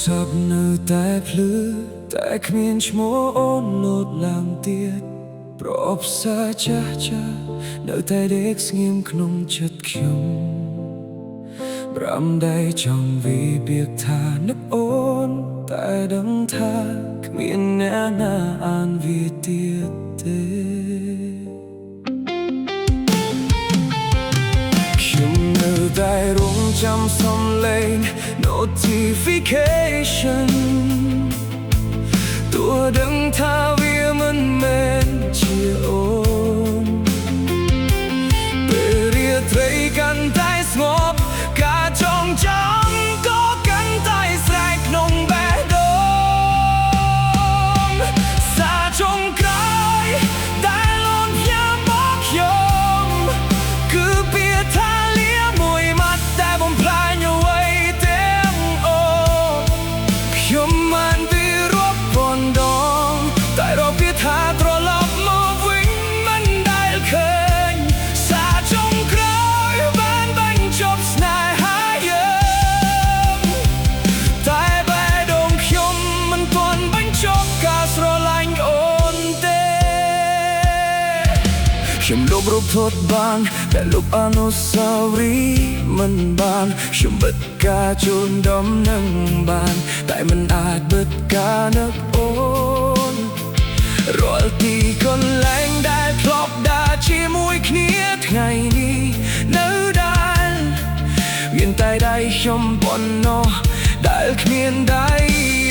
សាប់នៅតែភ្លឺតែគ្មានឈ្មោះអូនលោតឡើងទៀតប្រអប់សាចាស់ចាស់នៅតែដេកស្ងៀមក្នុងចិត្តខ្ញុំប្រាំដៃចង់វិភាគថានឹកអូនតែដឹងថាគ្មានអ្នកណាអានវាទៀតទេខ្ញុំនៅតែរងចាំសំឡេង notification ទោះដឹងថាវាមិនមែនជាអូនពេលរាត្រីកាន់តែស្ងប់ការចងចាំក៏កាន់តែស្រែកក្នុងបេះដូងសាចុងក្រោយដែលអូនញ៉ាំមកខ្ញុំគឺពាក្យថាលាមួយម៉ាត់តែបំផ្លាញអ្វីទាំងអូនខ្ញុំមិនវារាប់ពាន់ដងតែរកពាក្យថាត្រឡប់មកវិញមិនដែលឃើញសាចុងក្រោយបានបញ្ចប់ស្នេហាយើងតែបេះដូងខ្ញុំមិនទាន់បញ្ចប់ការស្រឡាញ់អូនទេខ្ញុំលុបរូបថតបានតែលុបអនុស្សាវរីយ៍មិនបានខ្ញុំបិទការជូនដំណឹងបានតែមិនអាចបិទការនឹកអូនរាល់ទីកន្លែងដែលធ្លាប់ដើរជាមួយគ្នាថ្ងៃនេះនៅដែលមានតែដៃខ្ញុំប៉ុណ្ណោះដែលគ្មានដៃ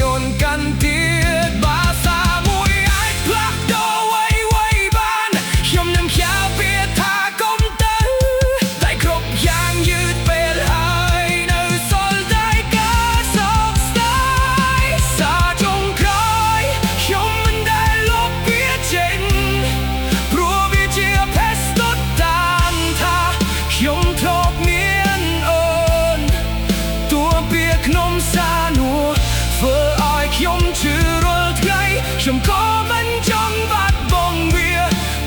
អូនកាន់ទៀតបាសាមួយអាចផ្លាស់ប្ដូរអ្វីបានខ្ញុំនឹងផ្ញើពាក្យថាកុំទៅតែគ្រប់យ៉ាងយឺតពេលហើយនៅសល់តែការសោកស្ដាយសាចុងក្រោយខ្ញុំមិនដែលលុបវាចេញព្រោះវាជាភេសតុតតាមថាខ្ញុំធ្លាប់មានអូនតួពាក្យក្នុងសារនោះធ្វើឲ្យខ្ញុំជឿរាល់ថ្ងៃខ្ញុំក៏មិនចង់បាត់បង់វា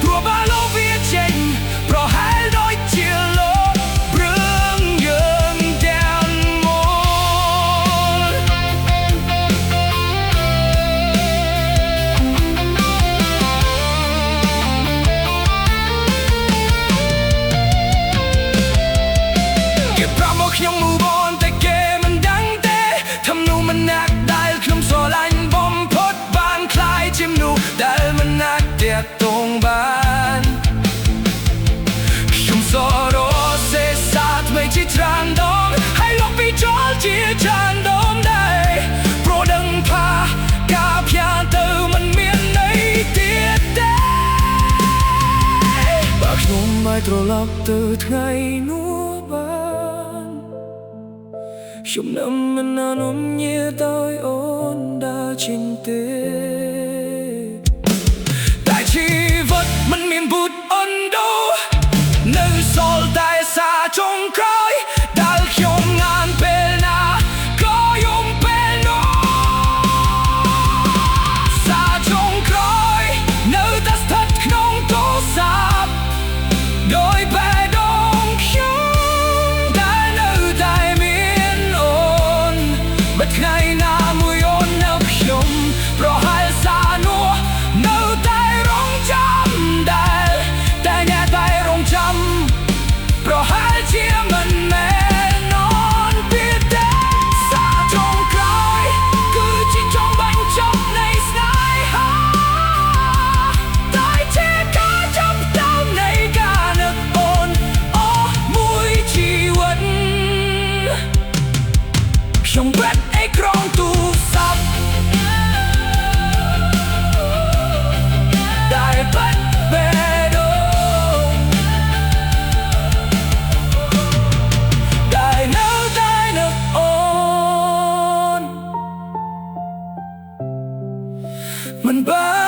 ព្រោះបើលុបវាចេញប្រហែលដូចជាលបរឿងយើងទាំងមូលគេប្រាប់មកខ្ញុំ move on តែគេមិនដឹងទេทำនោះមិនណាក់ដែលខ្ញុំស្រឡាញ់បំផុតបានคล้ายជាមនុស្សដែលមិនណាក់តាក់ទងបានខ្ញុំសរសេរសារថ្មីជាច្រើនដងហើយលុបពីចោលជាច្រើនដងដែរព្រោះដឹងថាការផ្ញើទៅមិនមានន័យទៀតទេបើខ្ញុំមិនត្រឡប់ទៅថ្ងៃនោះបានខ្ញុំនឹងមិនអនុញ្ញាតឲ្យអូនដើរចេញទេតែជីវិតមិនមានប៊ូតអន់ដូនៅសល់តែសារចុងក្រោយដែលខ្ញុំងានពេលណាក៏យំពេលនោះសារចុងក្រោយនៅតែស្ថិតក្នុងទូរស័ព្ទដោយបេះដូងខ្ញុំដែលនៅតែមានអូនបើថ្ងៃណាមួយអូននៅខ្ញុំប្រហែលសារនោះនៅតែរងចាំដែលតែអ្នកតែរងចាំប្រហែលជាមិនមែននន់ទៀតទេសារចុងក្រោយគឺជាចុងបញ្ចប់នៃស្នេហាតែជាការចាប់ផ្ដើមនៃការនឹកអូនអូមួយជីវិតខ្ញុំបិទអេក្រង់ទូរស័ព្ទដែលបិទបេះដូងដែលនៅតែនឹកអូនមិនបាន